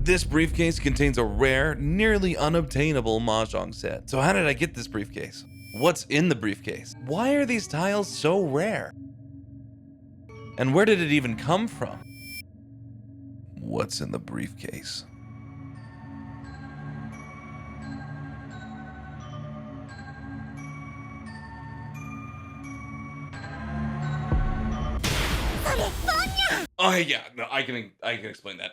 This briefcase contains a rare, nearly unobtainable Mahjong set. So how did I get this briefcase? What's in the briefcase? Why are these tiles so rare? And where did it even come from? What's in the briefcase? Oh yeah, no, I can explain that.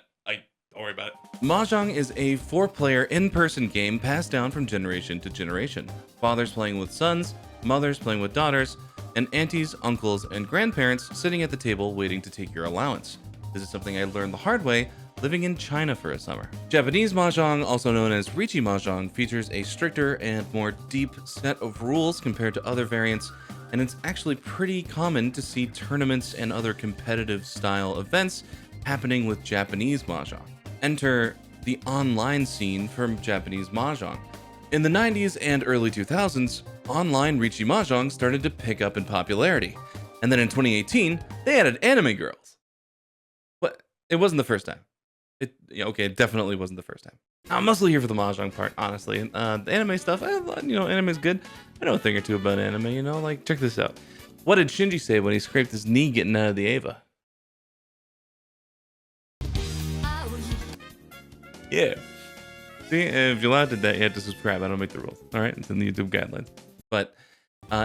Don't worry about it. Mahjong is a 4-player in-person game passed down from generation to generation. Fathers playing with sons, mothers playing with daughters, and aunties, uncles, and grandparents sitting at the table waiting to take your allowance. This is something I learned the hard way living in China for a summer. Japanese Mahjong, also known as Riichi Mahjong, features a stricter and more deep set of rules compared to other variants, and it's actually pretty common to see tournaments and other competitive style events happening with Japanese Mahjong. Enter the online scene from Japanese Mahjong. In the 90s and early 2000s, online Riichi Mahjong started to pick up in popularity. And then in 2018, they added anime girls. But it wasn't the first time. It definitely wasn't the first time. I'm mostly here for the Mahjong part, honestly. The anime stuff, anime's good. I know a thing or two about anime, like, check this out. What did Shinji say when he scraped his knee getting out of the Ava? Yeah. See, if you're allowed to that, you have to subscribe. I don't make the rules. All right, it's in the YouTube guidelines. But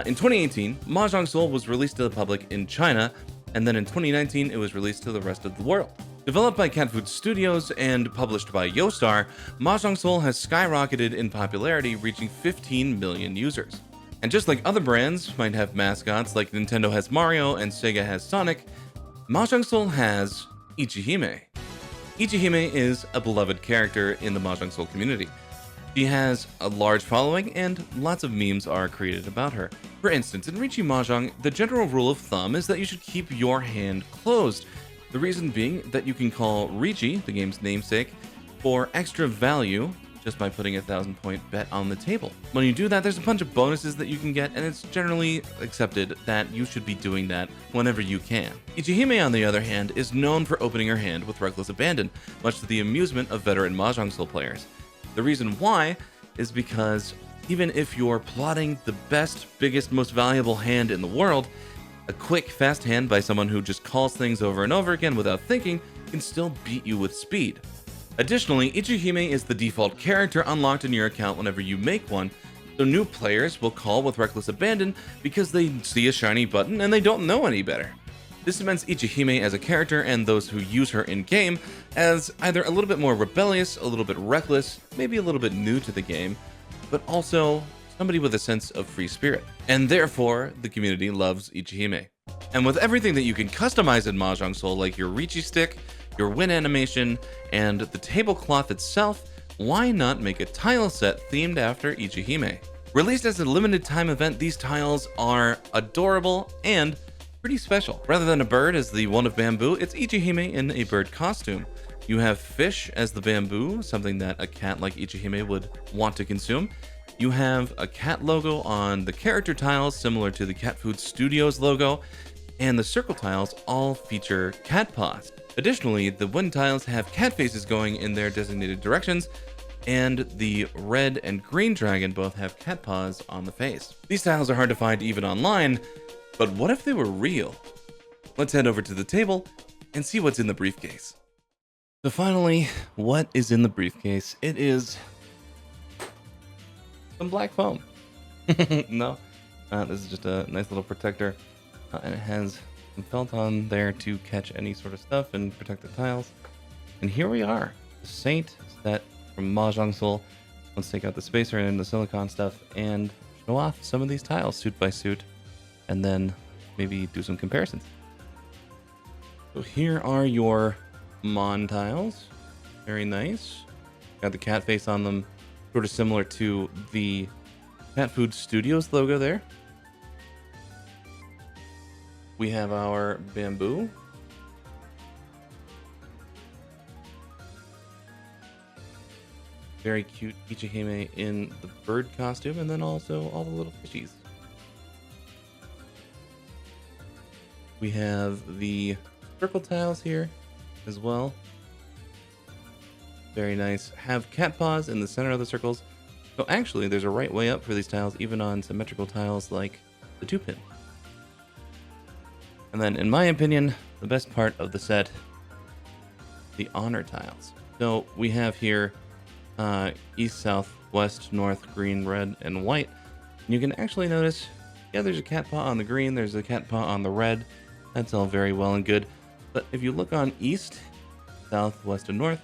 in 2018, Mahjong Soul was released to the public in China, and then in 2019, it was released to the rest of the world. Developed by Cat Food Studios and published by Yostar, Mahjong Soul has skyrocketed in popularity, reaching 15 million users. And just like other brands might have mascots like Nintendo has Mario and Sega has Sonic, Mahjong Soul has Ichihime. Ichihime is a beloved character in the Mahjong Soul community. She has a large following and lots of memes are created about her. For instance, in Riichi Mahjong, the general rule of thumb is that you should keep your hand closed. The reason being that you can call Riichi, the game's namesake, for extra value just by putting a 1,000-point bet on the table. When you do that, there's a bunch of bonuses that you can get, and it's generally accepted that you should be doing that whenever you can. Ichihime, on the other hand, is known for opening her hand with reckless abandon, much to the amusement of veteran Mahjong Soul players. The reason why is because even if you're plotting the best, biggest, most valuable hand in the world, a quick, fast hand by someone who just calls things over and over again without thinking can still beat you with speed. Additionally, Ichihime is the default character unlocked in your account whenever you make one, so new players will call with reckless abandon because they see a shiny button and they don't know any better. This cements Ichihime as a character and those who use her in-game as either a little bit more rebellious, a little bit reckless, maybe a little bit new to the game, but also somebody with a sense of free spirit. And therefore, the community loves Ichihime. And with everything that you can customize in Mahjong Soul, like your Riichi stick, your win animation, and the tablecloth itself, why not make a tile set themed after Ichihime? Released as a limited time event, these tiles are adorable and pretty special. Rather than a bird as the one of bamboo, it's Ichihime in a bird costume. You have fish as the bamboo, something that a cat like Ichihime would want to consume. You have a cat logo on the character tiles, similar to the Cat Food Studios logo, and the circle tiles all feature cat paws. Additionally, the wind tiles have cat faces going in their designated directions, and the red and green dragon both have cat paws on the face. These tiles are hard to find even online, but what if they were real? Let's head over to the table and see what's in the briefcase. So finally, what is in the briefcase? It is some black foam. No, this is just a nice little protector, and it has some felt on there to catch any sort of stuff and protect the tiles. And here we are, the Saint set from Mahjong Soul. Let's take out the spacer and the silicone stuff and show off some of these tiles suit by suit, and then maybe do some comparisons. So here are your Mon tiles. Very nice. Got the cat face on them, sort of similar to the Cat Food Studios logo there. We have our bamboo. Very cute Ichihime in the bird costume, and then also all the little fishies. We have the circle tiles here as well. Very nice. Have cat paws in the center of the circles. So actually, there's a right way up for these tiles, even on symmetrical tiles like the 2-pin. And then, in my opinion, the best part of the set, the honor tiles. So we have here east, south, west, north, green, red, and white. And you can actually notice, yeah, there's a cat paw on the green, there's a cat paw on the red. That's all very well and good. But if you look on east, south, west, and north,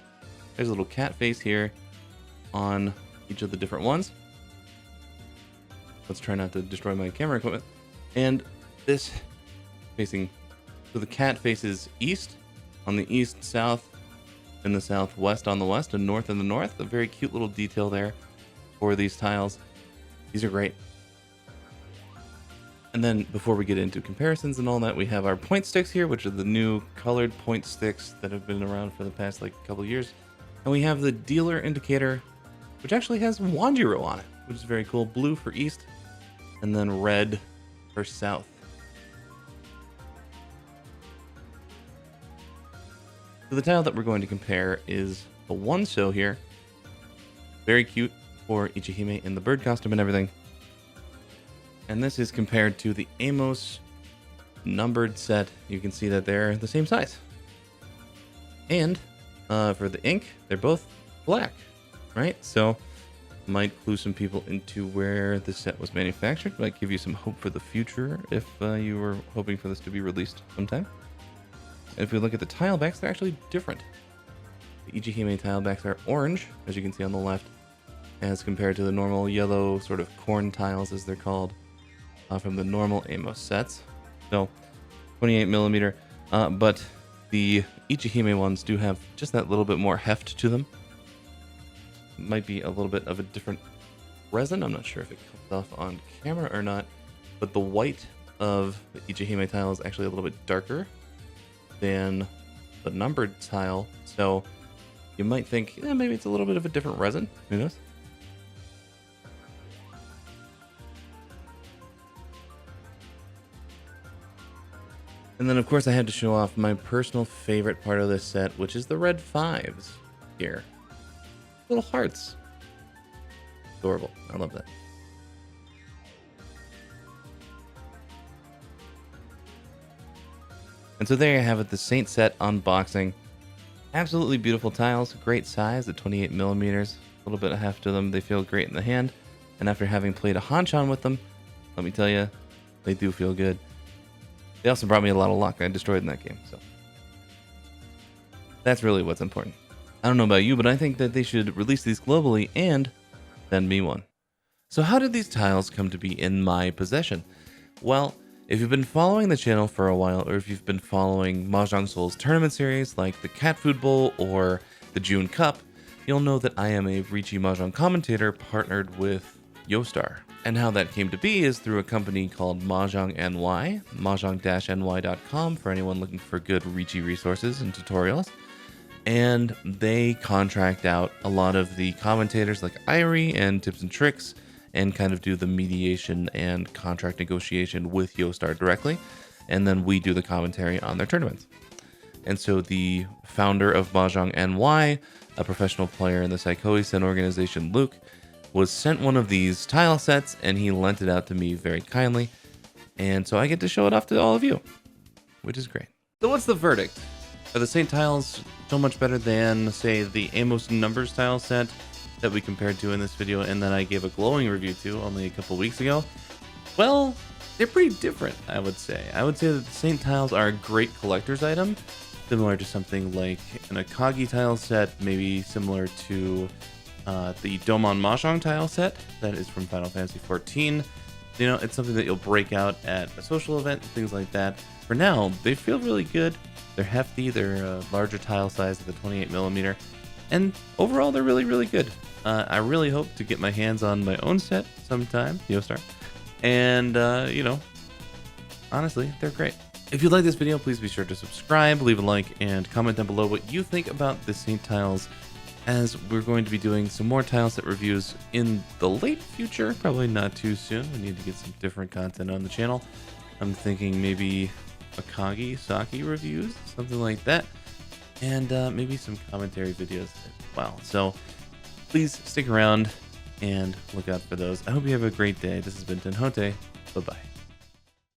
there's a little cat face here on each of the different ones. Let's try not to destroy my camera equipment. And this facing, so the cat faces east on the east, south, and the southwest on the west, and north in the north. A very cute little detail there for these tiles. These are great. And then before we get into comparisons and all that, we have our point sticks here, which are the new colored point sticks that have been around for the past like couple years. And we have the dealer indicator, which actually has Wanjiro on it, which is very cool. Blue for east, and then red for south. So the tile that we're going to compare is the one show here. Very cute for Ichihime in the bird costume and everything. And this is compared to the Amos numbered set. You can see that they're the same size. And for the ink, they're both black, right? So might clue some people into where the set was manufactured. Might give you some hope for the future if you were hoping for this to be released sometime. And if we look at the tile backs, they're actually different. The Ichihime tile backs are orange, as you can see on the left, as compared to the normal yellow sort of corn tiles, as they're called, from the normal Amos sets. So 28 millimeter, but the Ichihime ones do have just that little bit more heft to them. Might be a little bit of a different resin. I'm not sure if it comes off on camera or not, but the white of the Ichihime tile is actually a little bit darker than the numbered tile. So you might think, yeah, maybe it's a little bit of a different resin. Who knows? And then, of course, I had to show off my personal favorite part of this set, which is the red 5s here. Little hearts. Adorable. I love that. And so there you have it, the Saint set unboxing. Absolutely beautiful tiles, great size at 28 millimeters. A little bit of heft to them. They feel great in the hand. And after having played a Hanchan with them, let me tell you, they do feel good. They also brought me a lot of luck. I destroyed in that game, so that's really what's important. I don't know about you, but I think that they should release these globally and send me one. So how did these tiles come to be in my possession? Well, if you've been following the channel for a while, or if you've been following Mahjong Soul's tournament series like the Cat Food Bowl or the June Cup, you'll know that I am a Riichi Mahjong commentator partnered with Yostar. And how that came to be is through a company called MahjongNY, mahjong-ny.com for anyone looking for good Riichi resources and tutorials. And they contract out a lot of the commentators like Irie and Tips and Tricks and kind of do the mediation and contract negotiation with Yostar directly. And then we do the commentary on their tournaments. And so the founder of MahjongNY, a professional player in the Saikoi-sen organization, Luke, was sent one of these tile sets and he lent it out to me very kindly. And so I get to show it off to all of you, which is great. So what's the verdict? Are the Saint tiles so much better than, say, the Amos Numbers tile set that we compared to in this video and that I gave a glowing review to only a couple weeks ago? Well, they're pretty different, I would say. I would say that the Saint tiles are a great collector's item, similar to something like an Akagi tile set, maybe similar to the Domon Mahjong tile set that is from Final Fantasy XIV. You know, it's something that you'll break out at a social event, things like that. For now, they feel really good. They're hefty. They're a larger tile size of the 28 millimeter. And overall, they're really, really good. I really hope to get my hands on my own set sometime, Yostar. And, you know, honestly, they're great. If you like this video, please be sure to subscribe, leave a like, and comment down below what you think about the Saint tiles, as we're going to be doing some more tile set reviews in the late future, probably not too soon. We need to get some different content on the channel. I'm thinking maybe Akagi Saki reviews, something like that. and maybe some commentary videos as well. So please stick around and look out for those. I hope you have a great day. This has been tenhoutei. Bye-bye.